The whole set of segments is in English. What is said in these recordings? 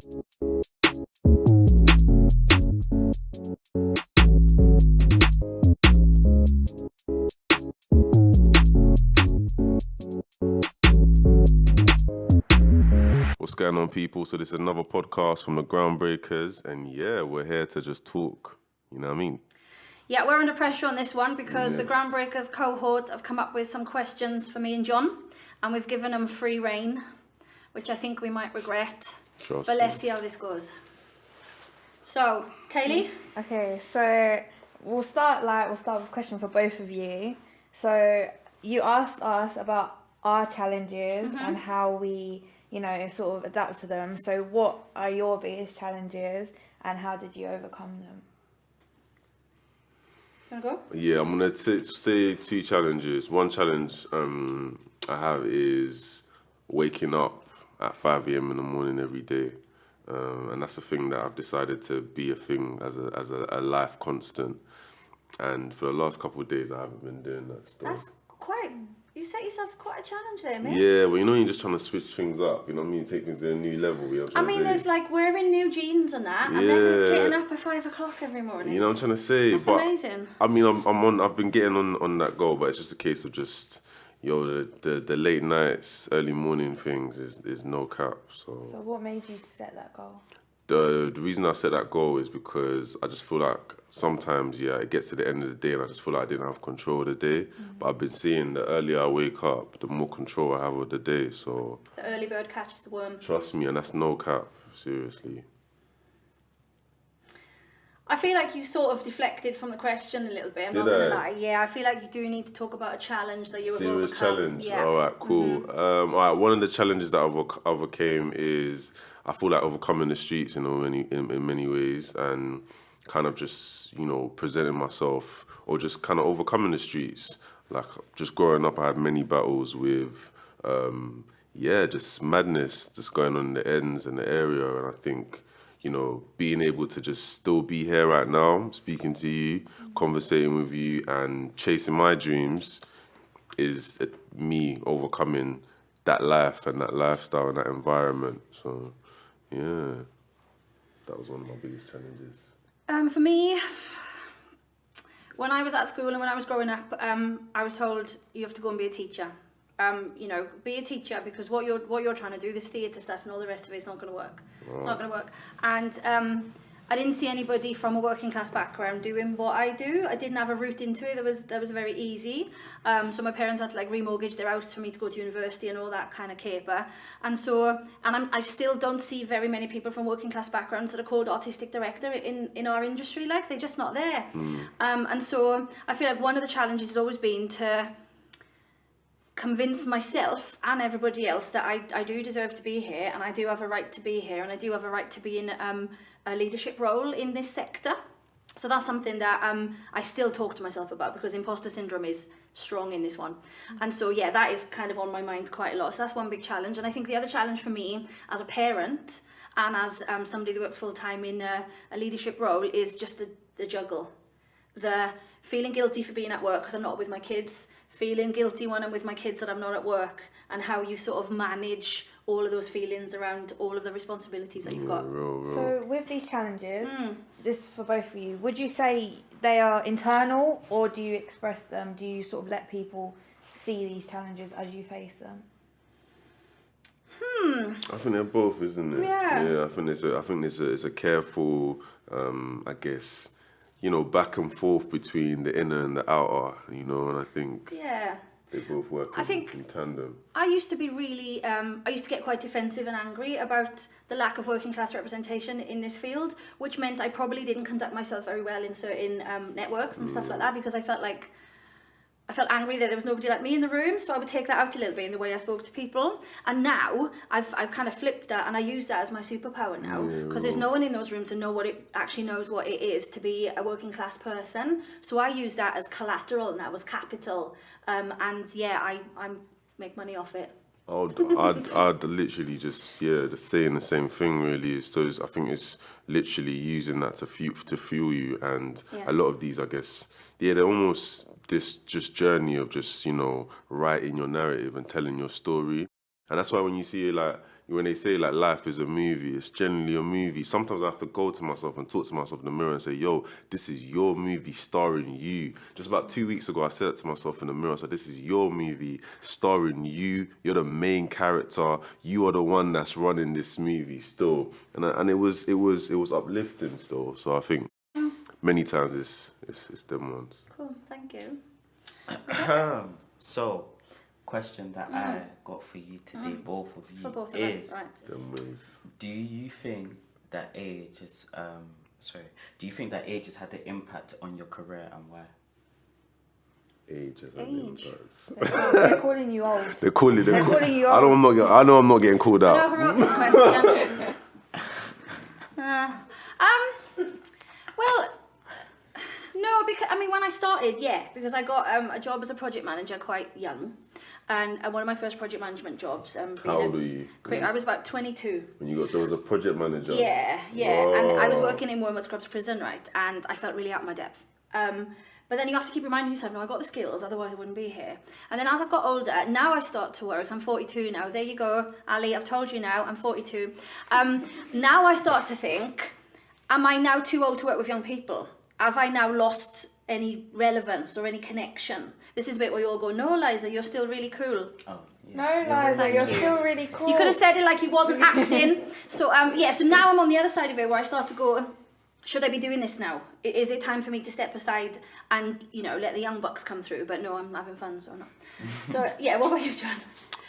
What's going on, people? So this is another podcast from the Groundbreakers, and yeah, we're here to just talk. You know what I mean? Yeah, we're under pressure on this one because the Groundbreakers cohort have come up with some questions for me and John, and we've given them free rein, which I think we might regret. But let's see how this goes. So, Kayleigh? Okay, so we'll start with a question for both of you. So you asked us about our challenges and how we, sort of adapt to them. So what are your biggest challenges and how did you overcome them? You want to go? Yeah, I'm going to say two challenges. One challenge I have is waking up at 5 a.m. in the morning every day. And that's a thing that I've decided to be a thing as a life constant. And for the last couple of days, I haven't been doing that still. That's you set yourself quite a challenge there, mate. Yeah, well, you're just trying to switch things up, you know what I mean? Take things to a new level. There's like wearing new jeans and that, and then there's getting up at 5 o'clock every morning. You know what I'm trying to say? That's amazing. I mean, I've been getting on that goal, but it's just a case of just, the late nights, early morning things is no cap. So what made you set that goal? The reason I set that goal is because I just feel like sometimes, it gets to the end of the day and I just feel like I didn't have control of the day. But I've been seeing the earlier I wake up, the more control I have of the day. So the early bird catches the worm. Trust me, and that's no cap, seriously. I feel like you sort of deflected from the question a little bit. I'm not going to lie. Yeah, I feel like you do need to talk about a challenge that you have overcome. Serious challenge? Yeah. All right, cool. All right, one of the challenges that I've overcame is I feel like overcoming the streets, in many ways, and kind of just, presenting myself or just kind of overcoming the streets. Like, just growing up, I had many battles with, just madness just going on in the ends and the area, and I think, being able to just still be here right now, speaking to you, conversating with you, and chasing my dreams is me overcoming that life and that lifestyle and that environment. So, yeah, that was one of my biggest challenges. For me, when I was at school and when I was growing up, I was told you have to go and be a teacher. Be a teacher because what you're trying to do, this theatre stuff and all the rest of it is not going to work. Wow. It's not going to work. And I didn't see anybody from a working class background doing what I do. I didn't have a route into it that was very easy. So my parents had to remortgage their house for me to go to university and all that kind of caper. And I still don't see very many people from working class backgrounds that are called artistic director in our industry. They're just not there. And so I feel like one of the challenges has always been to convince myself and everybody else that I do deserve to be here, and I do have a right to be here, and I do have a right to be in a leadership role in this sector. So that's something that I still talk to myself about because imposter syndrome is strong in this one. And so that is kind of on my mind quite a lot. So that's one big challenge. And I think the other challenge for me as a parent and as somebody that works full time in a leadership role is just the juggle. The feeling guilty for being at work because I'm not with my kids, feeling guilty when I'm with my kids that I'm not at work, and how you sort of manage all of those feelings around all of the responsibilities that you've got. So with these challenges, this for both of you, would you say they are internal or do you express them? Do you sort of let people see these challenges as you face them? I think they're both, isn't it? Yeah. I think it's a careful, I guess, back and forth between the inner and the outer, and I think they both work in tandem. I used to be really, I used to get quite defensive and angry about the lack of working class representation in this field, which meant I probably didn't conduct myself very well in certain networks and stuff like that, because I felt angry that there was nobody like me in the room, so I would take that out a little bit in the way I spoke to people. And now I've kind of flipped that, and I use that as my superpower now, because there's no one in those rooms to know what it actually knows what it is to be a working class person. So I use that as collateral now, as capital, and I make money off it. I'd literally just saying the same thing really. So I think it's literally using that to fuel you, and a lot of these, I guess, they're almost this just journey of just writing your narrative and telling your story. And that's why when you see when they say like life is a movie, it's generally a movie. Sometimes I have to go to myself and talk to myself in the mirror and say, yo, this is your movie starring you. Just about 2 weeks ago, I said it to myself in the mirror. So this is your movie starring you. You're the main character. You are the one that's running this movie still. And it was uplifting still. So I think many times it's them ones. Cool, thank you. So, question that I got for you today, both of you, For both of is: us, right. Them ways. do you think that age has had an impact on your career, and why? Age as Age. They're calling you old. They're calling you old. I know I'm not getting called I know out. who wrote this question. Well, no, because I mean, when I started, because I got a job as a project manager quite young, and one of my first project management jobs. How old were you? I was about 22. When you got job as a project manager? Yeah, and I was Wow. working in Wormwood Scrubs prison, right, and I felt really out of my depth. But then you have to keep reminding yourself, no, I got the skills, otherwise I wouldn't be here. And then as I've got older, now I start to work. I'm 42 now. There you go, Ali. I've told you now. I'm 42. Now I start to think, am I now too old to work with young people? Have I now lost any relevance or any connection? This is a bit where you all go, no, Liza, you're still really cool. Oh, yeah. No, Liza, Thank you're you. still really cool. You could have said it like you wasn't acting. So so now I'm on the other side of it where I start to go, should I be doing this now? Is it time for me to step aside and, let the young bucks come through? But no, I'm having fun, so no. So yeah, what about you, John?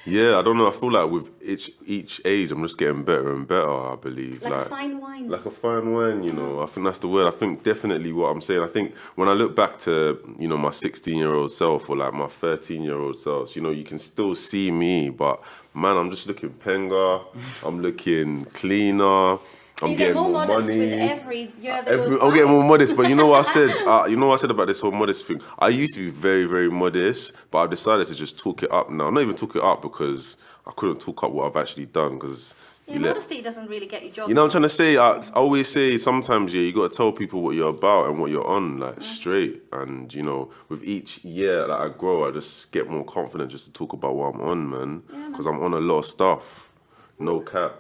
Yeah, I don't know. I feel like with each age, I'm just getting better and better, I believe. Like a fine wine. Like a fine wine, I think that's the word. I think definitely what I'm saying. I think when I look back to, my 16-year-old self or like my 13-year-old self, you can still see me, but man, I'm just looking penga, I'm looking cleaner. I'm you getting get more modest money. with every year that goes I'm by. getting more modest, but you know what I said? You know what I said about this whole modest thing? I used to be very, very modest, but I've decided to just talk it up now. I'm not even talk it up because I couldn't talk up what I've actually done because modesty doesn't really get you jobs. You know what I'm trying to say? I always say sometimes, you got to tell people what you're about and what you're on, like, straight. And, with each year that I grow, I just get more confident just to talk about what I'm on, man. Because I'm on a lot of stuff. No cap.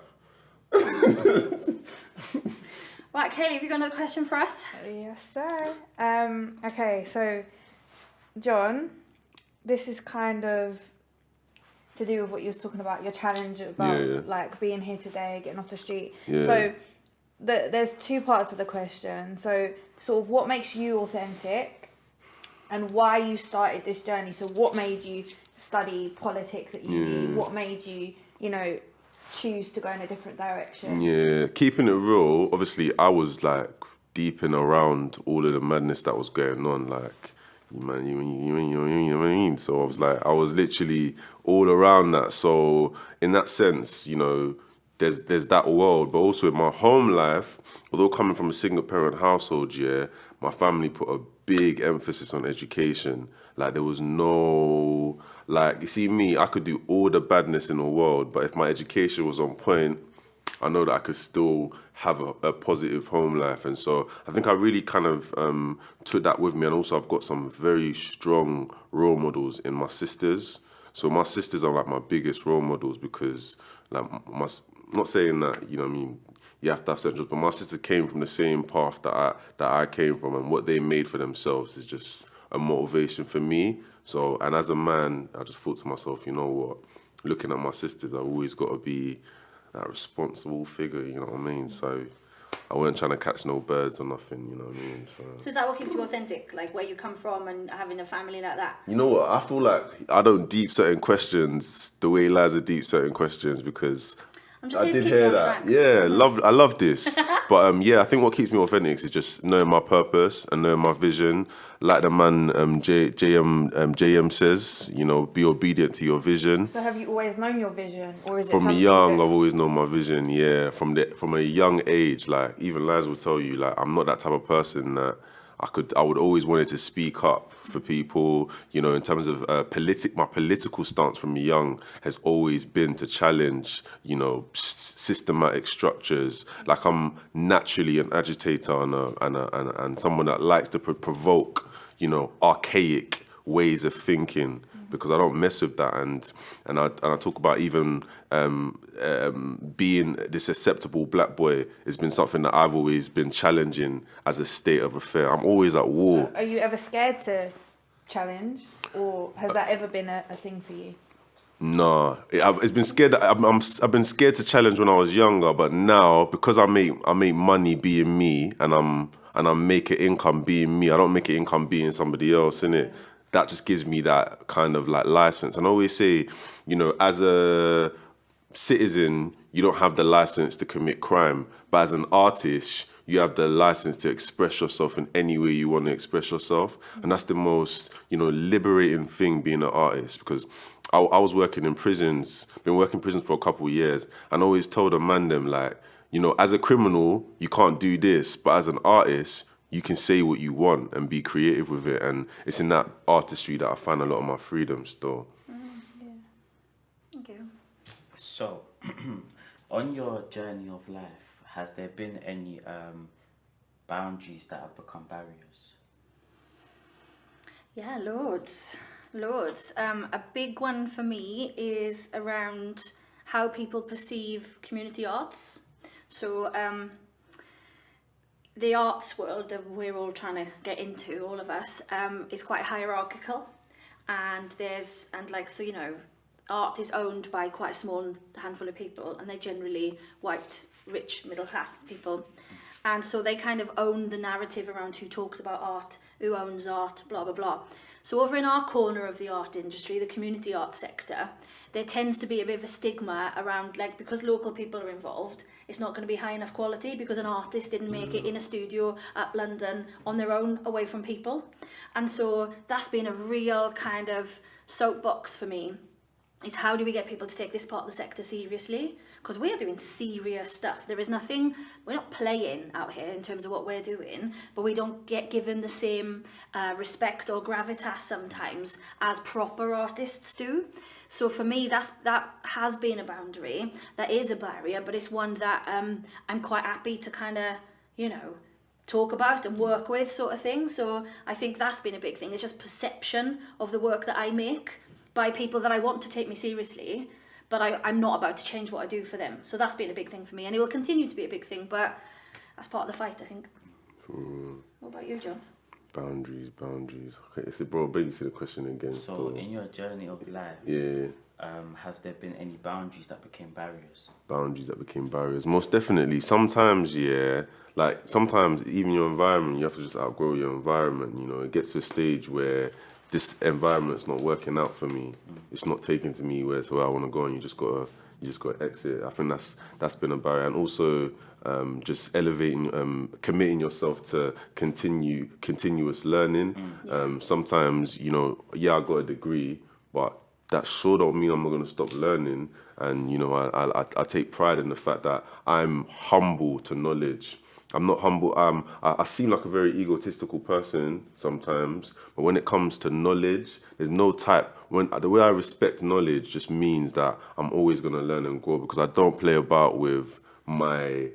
Right, Kayleigh, have you got another question for us? Yes, sir. Okay, so, John, this is kind of to do with what you was talking about, your challenge about like being here today, getting off the street. Yeah. So there's two parts of the question. So sort of what makes you authentic and why you started this journey. So what made you study politics at uni? What made you, choose to go in a different direction? Yeah, keeping it real, obviously I was like deep in around all of the madness that was going on, like, you know what I mean? So I was literally all around that. So in that sense, there's that world, but also in my home life, although coming from a single parent household, my family put a big emphasis on education. Like there was no, like, you see me, I could do all the badness in the world, but if my education was on point, I know that I could still have a positive home life. And so I think I really kind of took that with me. And also I've got some very strong role models in my sisters. So my sisters are like my biggest role models because, like, not saying that, you know what I mean, you have to have centrals, but my sister came from the same path that I came from, and what they made for themselves is just a motivation for me. So, and as a man, I just thought to myself, you know what, looking at my sisters, I've always got to be that responsible figure, you know what I mean? So I weren't trying to catch no birds or nothing, you know what I mean? So is that what keeps you authentic? Like where you come from and having a family like that? You know what, I feel like I don't deep certain questions the way Liza deep certain questions because I'm just I here to did keep you hear on that. track. Yeah, I love this. But I think what keeps me authentic is just knowing my purpose and knowing my vision. Like the man JM says, be obedient to your vision. So have you always known your vision, or is it From something young, that's- I've always known my vision. Yeah, from a young age, like even Liza will tell you, like I'm not that type of person that I would always wanted to speak up for people, in terms of my political stance from young has always been to challenge, systematic structures. Like I'm naturally an agitator and someone that likes to provoke, archaic ways of thinking. because I don't mess with that. And I talk about even being this acceptable black boy has been something that I've always been challenging as a state of affair. I'm always at war. So are you ever scared to challenge, or has that ever been a thing for you? No, it's been scared. I've been scared to challenge when I was younger, but now because I make money being me, and I make an income being me. I don't make an income being somebody else, innit? That just gives me that kind of like license. And I always say, you know, as a citizen, you don't have the license to commit crime, but as an artist, you have the license to express yourself in any way you want to express yourself. And that's the most, you know, liberating thing being an artist, because I was working in prisons, been working in prisons for a couple of years, and I always told a man them, like, you know, as a criminal, you can't do this, but as an artist, you can say what you want and be creative with it. And it's in that artistry that I find a lot of my freedom still. Yeah. Thank you. So, on your journey of life, has there been any boundaries that have become barriers? Yeah, loads. A big one for me is around how people perceive community arts. So the arts world that we're all trying to get into, all of us, is quite hierarchical, and so, you know, art is owned by quite a small handful of people, and they're generally white, rich, middle class people. And so they kind of own the narrative around who talks about art, who owns art, blah, blah, blah. So over in our corner of the art industry, the community art sector, there tends to be a bit of a stigma around, like, because local people are involved, it's not going to be high enough quality because an artist didn't make it in a studio at London on their own, away from people. And so that's been a real kind of soapbox for me, is how do we get people to take this part of the sector seriously? Because we are doing serious stuff. There is nothing, we're not playing out here in terms of what we're doing, but we don't get given the same respect or gravitas sometimes as proper artists do. So for me, that has been a boundary, that is a barrier, but it's one that I'm quite happy to kind of, you know, talk about and work with, sort of thing. So I think that's been a big thing. It's just perception of the work that I make by people that I want to take me seriously, but I'm not about to change what I do for them. So that's been a big thing for me, and it will continue to be a big thing, but that's part of the fight, I think. What about you, John? Boundaries. Okay, so bro, babysit the question again. So in your journey of life, have there been any boundaries that became barriers? Boundaries that became barriers. Most definitely. Sometimes, sometimes even your environment, you have to just outgrow your environment. You know, it gets to a stage where this environment's not working out for me. It's not taking to me where I want to go, and you just gotta exit. I think that's been a barrier, and also just elevating, committing yourself to continuous learning. Sometimes, you know, I got a degree, but that sure don't mean I'm not gonna stop learning. And you know, I take pride in the fact that I'm humble to knowledge. I'm not humble. I seem like a very egotistical person sometimes, but when it comes to knowledge, there's no type. The way I respect knowledge just means that I'm always gonna learn and grow, because I don't play about with my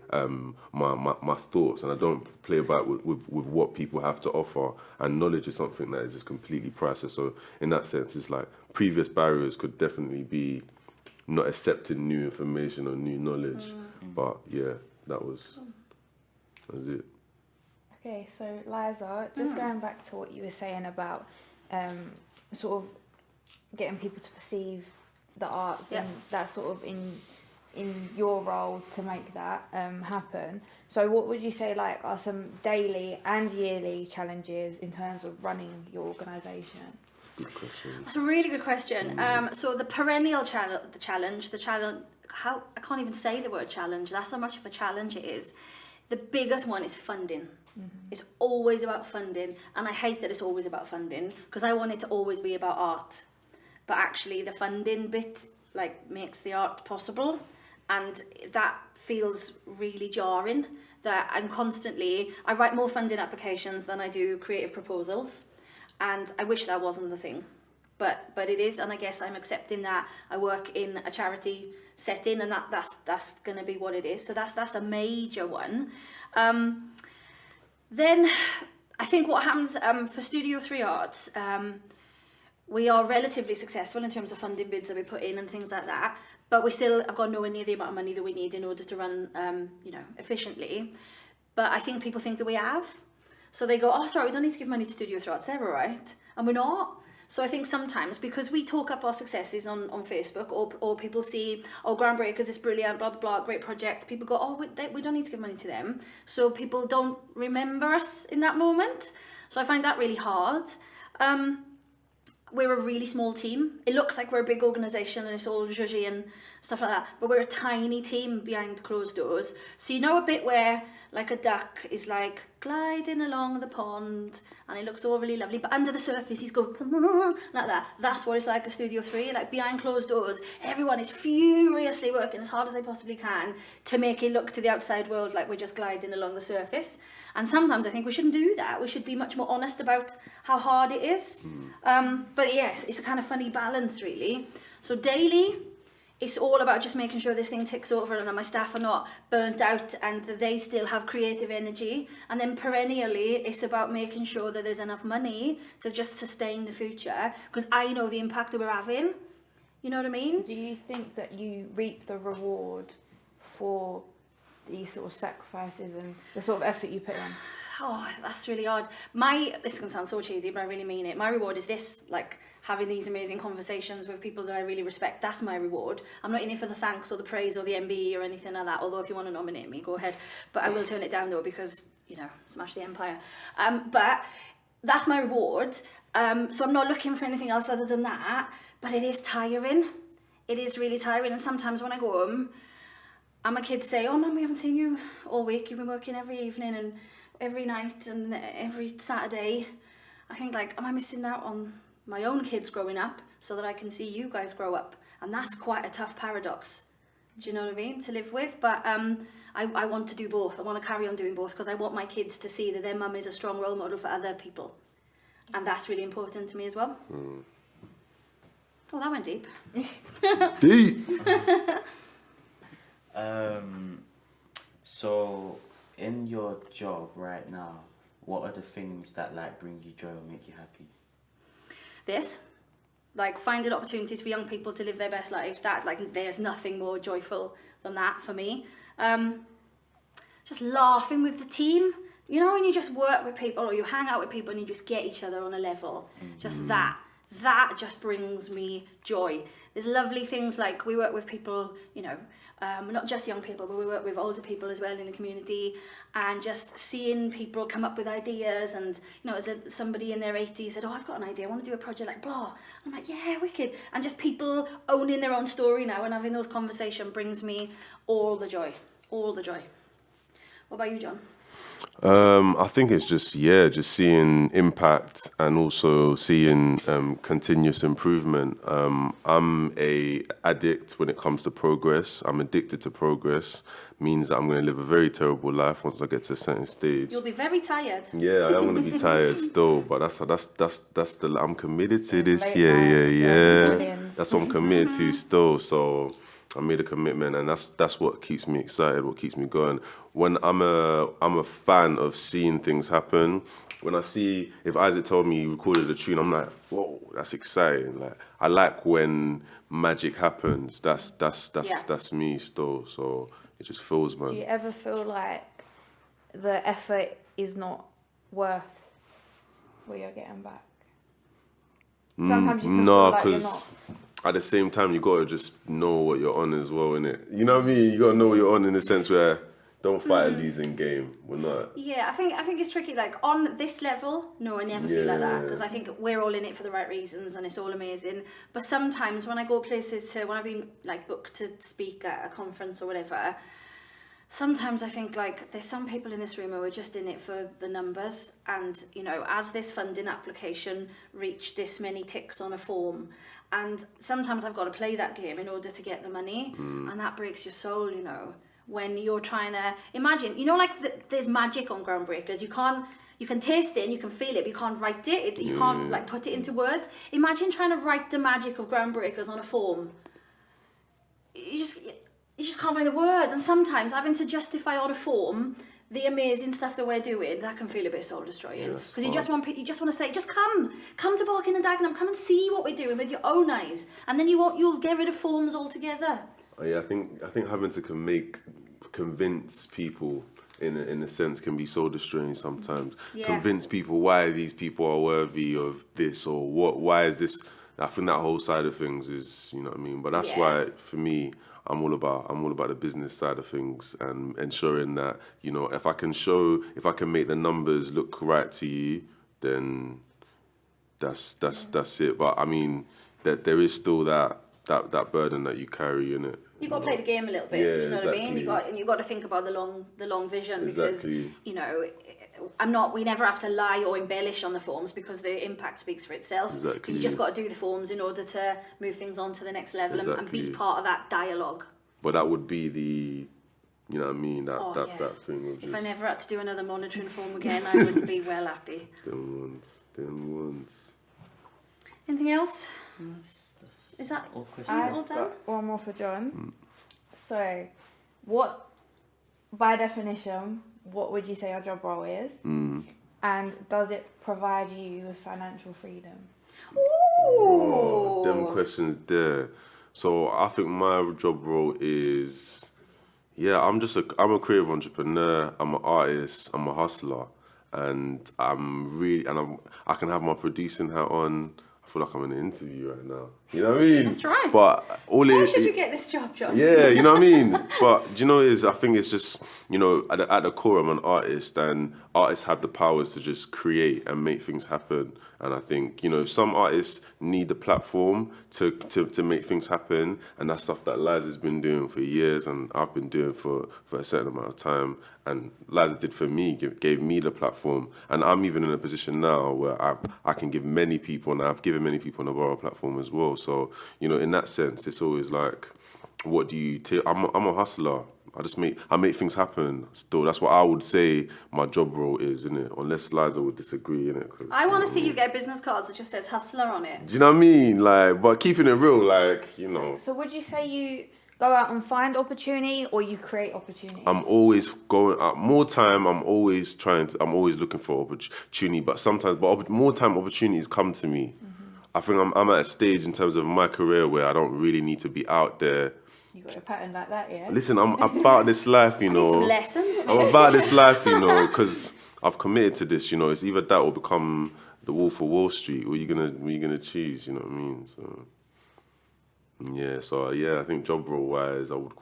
my thoughts, and I don't play about with what people have to offer. And knowledge is something that is just completely priceless. So in that sense, it's like previous barriers could definitely be not accepting new information or new knowledge. But yeah, that was it. Okay, so Liza, just going back to what you were saying about sort of getting people to perceive the arts and that sort of in your role to make that happen. So what would you say like are some daily and yearly challenges in terms of running your organisation? Good question. That's a really good question. So the perennial challenge, how I can't even say the word challenge. That's how much of a challenge it is. The biggest one is funding. It's always about funding, and I hate that it's always about funding, because I want it to always be about art. But actually the funding bit like makes the art possible, and that feels really jarring, that I write more funding applications than I do creative proposals, and I wish that wasn't the thing. But it is, and I guess I'm accepting that I work in a charity setting, and that's going to be what it is. So that's a major one. Then I think what happens for Studio 3 Arts, we are relatively successful in terms of funding bids that we put in and things like that, but we still have got nowhere near the amount of money that we need in order to run, efficiently. But I think people think that we have. So they go, oh, sorry, we don't need to give money to Studio Throats, they're all right. And we're not. So I think sometimes because we talk up our successes on Facebook, or people see, oh, Groundbreakers is brilliant, blah, blah, blah, great project. People go, oh, we don't need to give money to them. So people don't remember us in that moment. So I find that really hard. We're a really small team. It looks like we're a big organisation and it's all zhuzhy and stuff like that, but we're a tiny team behind closed doors. So you know a bit where like a duck is like gliding along the pond and it looks all really lovely, but under the surface he's going like that. That's what it's like at Studio 3. Like behind closed doors, everyone is furiously working as hard as they possibly can to make it look to the outside world like we're just gliding along the surface. And sometimes I think we shouldn't do that. We should be much more honest about how hard it is. But yes, it's a kind of funny balance, really. So daily, it's all about just making sure this thing ticks over and that my staff are not burnt out and that they still have creative energy. And then perennially, it's about making sure that there's enough money to just sustain the future, because I know the impact that we're having. You know what I mean? Do you think that you reap the reward for these sort of sacrifices and the sort of effort you put in? Oh, that's really hard. This can sound so cheesy, but I really mean it. My reward is this, like having these amazing conversations with people that I really respect. That's my reward. I'm not in it for the thanks or the praise or the MBE or anything like that. Although if you want to nominate me, go ahead. But I will turn it down though, because, smash the empire. But that's my reward. So I'm not looking for anything else other than that. But it is tiring. It is really tiring. And sometimes when I go home, and my kids say, oh, Mum, we haven't seen you all week. You've been working every evening and every night and every Saturday. I think, like, am I missing out on my own kids growing up so that I can see you guys grow up? And that's quite a tough paradox, do you know what I mean, to live with? But I want to do both. I want to carry on doing both because I want my kids to see that their mum is a strong role model for other people. And that's really important to me as well. Oh, that went deep. Deep! So in your job right now, what are the things that like bring you joy or make you happy? This, like finding opportunities for young people to live their best lives, that like there's nothing more joyful than that for me. Just laughing with the team, you know, when you just work with people or you hang out with people and you just get each other on a level, just that just brings me joy. There's lovely things like we work with people, not just young people, but we work with older people as well in the community, and just seeing people come up with ideas. And as somebody in their 80s said, oh, I've got an idea, I want to do a project like blah. I'm like, yeah, wicked. And just people owning their own story now and having those conversations brings me all the joy. What about you, John? I think it's just seeing impact and also seeing continuous improvement. I'm a addict when it comes to progress. I'm addicted to progress. Means that I'm going to live a very terrible life once I get to a certain stage. You'll be very tired. Yeah, I am going to be tired still, but that's the I'm committed to this. Yeah. That's what I'm committed to still. So I made a commitment, and that's what keeps me excited, what keeps me going. When I'm a fan of seeing things happen. When I see, if Isaac told me he recorded a tune, I'm like, whoa, that's exciting. Like I like when magic happens. That's me still. So it just feels, man. Do you ever feel like the effort is not worth what you're getting back? Sometimes you can feel like you're not. At the same time, you gotta just know what you're on as well, innit? You know what I mean? You gotta know what you're on in the sense where don't fight a losing game. We're not. Yeah, I think it's tricky. Like on this level, no, I never feel like that, because I think we're all in it for the right reasons and it's all amazing. But sometimes when I go places when I've been like booked to speak at a conference or whatever, sometimes I think like there's some people in this room who are just in it for the numbers, and as this funding application reached this many ticks on a form, and sometimes I've got to play that game in order to get the money, and that breaks your soul, when you're trying to imagine, there's magic on Groundbreakers. You can taste it and you can feel it, but you can't write it. You can't like put it into words. Imagine trying to write the magic of Groundbreakers on a form. You just can't find the words. And sometimes having to justify on a form the amazing stuff that we're doing, that can feel a bit soul destroying. Yes, Because you just want to say, just come to Barking and Dagenham, come and see what we're doing with your own eyes, and then you'll get rid of forms altogether. Yeah, I think having to convince people in a sense can be so destroying sometimes. Yeah. Convince people why these people are worthy of this, or why is this. I think that whole side of things is, you know what I mean. But that's why for me, I'm all about the business side of things and ensuring that, you know, if I can make the numbers look right to you, then that's it. But I mean, that there is still that burden that you carry in it. You got to play the game a little bit. Yeah, do you know exactly. what I mean? You got to think about the long vision, because Exactly. you know, we never have to lie or embellish on the forms, because the impact speaks for itself. Exactly. You just got to do the forms in order to move things on to the next level and be Exactly. part of that dialogue. But that would be the, you know what I mean, that thing of just... If I never had to do another monitoring form again, I would be well happy. Them ones. Anything else? Is that all questions? all I've done? got one more for John. So, by definition, what would you say your job role is? And does it provide you with financial freedom? Ooh. Them questions there. So I think my job role is, I'm a creative entrepreneur, I'm an artist, I'm a hustler, and I can have my producing hat on. I feel like I'm in an interview right now. You know what I mean? That's right. But Why should you get this job, John? Yeah, you know what I mean? But do you know what it is? I think it's just, you know, at the core, I'm an artist, and artists have the powers to just create and make things happen. And I think, you know, some artists need the platform to make things happen, and that's stuff that Liza's been doing for years, and I've been doing for a certain amount of time. And Liza did for me, gave me the platform. And I'm even in a position now where I can give many people, and I've given many people on the borough platform as well. So, you know, in that sense, it's always like, what do you take? I'm a hustler. I make things happen. Still, that's what I would say my job role is, innit? Unless Liza would disagree, innit? I want to see you get business cards that just says hustler on it. Do you know what I mean? Like, but keeping it real, like, you know. So would you say you go out and find opportunity, or you create opportunity? I'm always going out. More time, I'm always looking for opportunity, but more time opportunities come to me. I think I'm at a stage in terms of my career where I don't really need to be out there. You got a pattern like that, yeah? Listen, I'm about this life, you know. Some lessons. I'm about this life, you know, because I've committed to this, you know. It's either that or become the Wolf of Wall Street. What are you gonna choose? You know what I mean? So I think job role wise, I would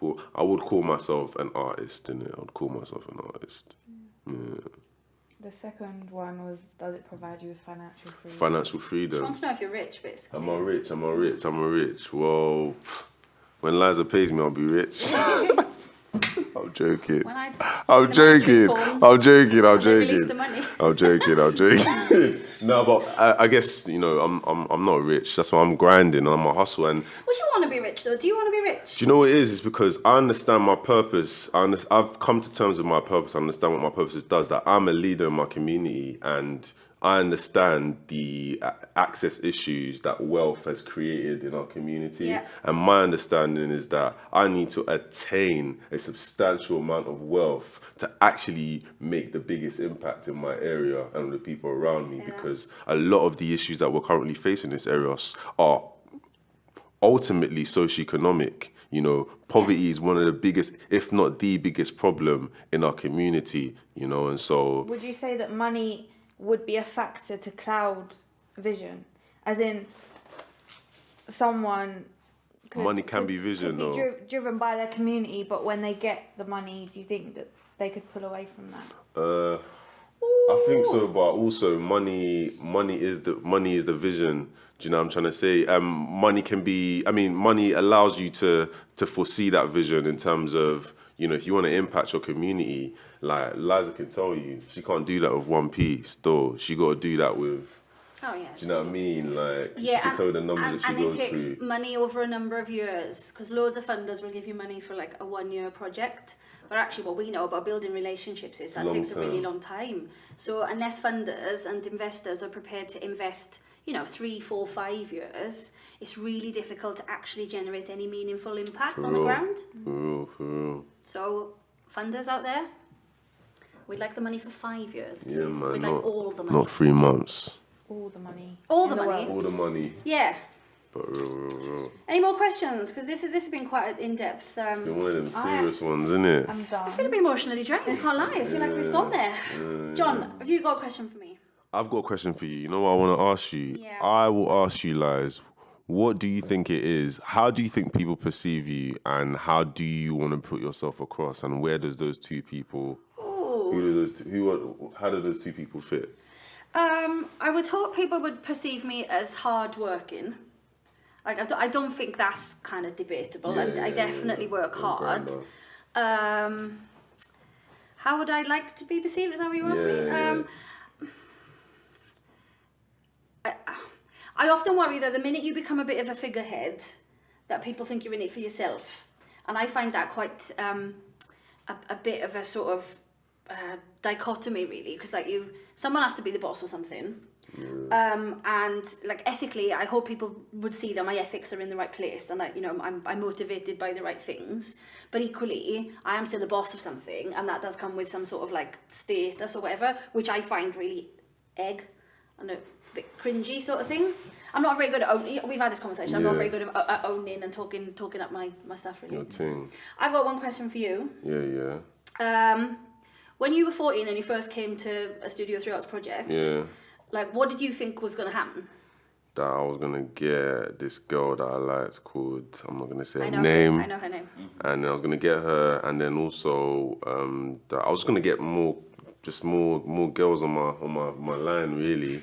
call myself an artist, innit? I would call myself an artist. Yeah. The second one was, does it provide you with financial freedom? Financial She freedom. wants to know if you're rich, basically. Am I rich? Well, when Liza pays me, I'll be rich. I'm joking. I'm joking. Release the money. I'm joking. No, but I guess, you know, I'm not rich. That's why I'm grinding. I'm a hustle. And Would you want to be rich, though? Do you want to be rich? do you know what it is? It's because I understand my purpose. I've come to terms with my purpose. I understand what my purpose does. That I'm a leader in my community, and I understand the access issues that wealth has created in our community. Yeah. And my understanding is that I need to attain a substantial amount of wealth to actually make the biggest impact in my area and the people around me, because a lot of the issues that we're currently facing in this area are ultimately socioeconomic. You know, poverty is one of the biggest, if not the biggest problem in our community, you know, and so... Would you say that money would be a factor to cloud vision? As in, someone... Money can be vision, could be though. driven by their community, but when they get the money, do you think that they could pull away from that? I think so, but also money is the vision. Do you know what I'm trying to say? Money allows you to foresee that vision in terms of, you know, if you want to impact your community, like Liza can tell you, she can't do that with 1p still. She got to do that with... Oh, yeah. Do you know what I mean? Like, Yeah, she can tell you the numbers that she goes and it takes through. money over a number of years, because loads of funders will give you money for like a 1-year project, but actually what we know about building relationships is that Long takes a really term. long time. So unless funders and investors are prepared to invest, you know, 3, 4, 5 years, it's really difficult to actually generate any meaningful impact on the ground. For real. So funders out there, We'd like the money for 5 years, please. Yeah, man. We'd like all the money. Not 3 months. All the money. All the in money. world. All the money. Yeah. But real. Any more questions? Because this has been quite an in-depth. Been one of them serious ones, isn't it? I'm I done. feel a bit emotionally drained. I can't lie. I feel like we've gone there. John, have you got a question for me? I've got a question for you. You know what I want to ask you? Yeah. I will ask you, Liz, what do you think it is? How do you think people perceive you? And how do you want to put yourself across? And where does those two people... How do those two people fit? I would hope people would perceive me as hard-working. Like, I don't think that's kind of debatable. I definitely work hard. How would I like to be perceived? Is that what you asked me? I often worry that the minute you become a bit of a figurehead, that people think you're in it for yourself. And I find that quite a bit of a sort of dichotomy, really, because like someone has to be the boss or something. And like ethically, I hope people would see that my ethics are in the right place, and I'm motivated by the right things. But equally, I am still the boss of something, and that does come with some sort of like status or whatever, which I find really and a bit cringy sort of thing. I'm not very good at owning. We've had this conversation. I'm not very good at owning and talking up my stuff, really. Your thing. I've got one question for you. Yeah. When you were 14 and you first came to a Studio 3 Arts project, like, what did you think was going to happen? That I was going to get this girl that I liked called, I'm not going to say her I name. know her name. And then I was going to get her, and then also that I was going to get more girls on my line, really.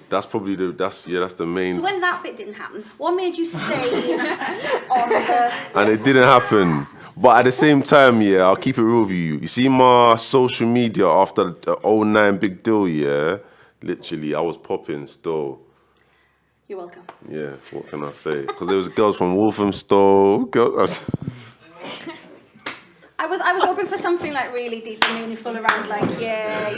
That's probably that's the main. So when that bit didn't happen, what made you stay on the... And it didn't happen. But at the same time, I'll keep it real with you. You see my social media after the 09 big deal, literally, I was popping still. You're welcome. Yeah, what can I say? Because there was girls from Walthamstow. I was hoping for something like really deep and meaningful around like, I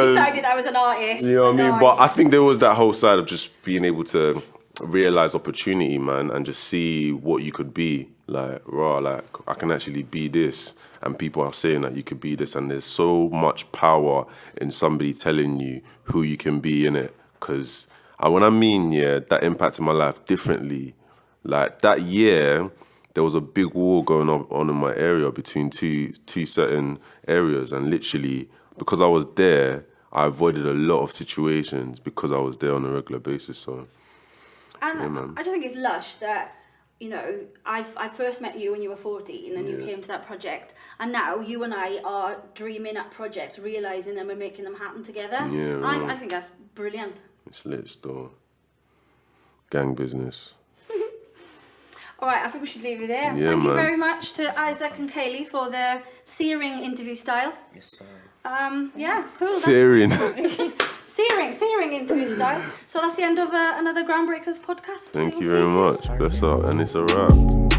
decided I was an artist. You know what I mean? But I think there was that whole side of just being able to realize opportunity, man, and just see what you could be. Like, I can actually be this. And people are saying that you could be this. And there's so much power in somebody telling you who you can be, innit? Because when I mean, that impacted my life differently. Like, that year, there was a big war going on in my area between two certain areas. And literally, because I was there, I avoided a lot of situations because I was there on a regular basis. So, and I just think it's lush that, I first met you when you were 14 and you came to that project, and now you and I are dreaming up projects, realising them and making them happen together. Yeah, I think that's brilliant. It's lit still. Gang business. All right, I think we should leave you there. Yeah, Thank you very much to Isaac and Kayleigh for their searing interview style. Yes, sir. Cool. Searing. Searing interview style. So that's the end of another Groundbreakers podcast. Thank you very much. Bless up, and it's a wrap.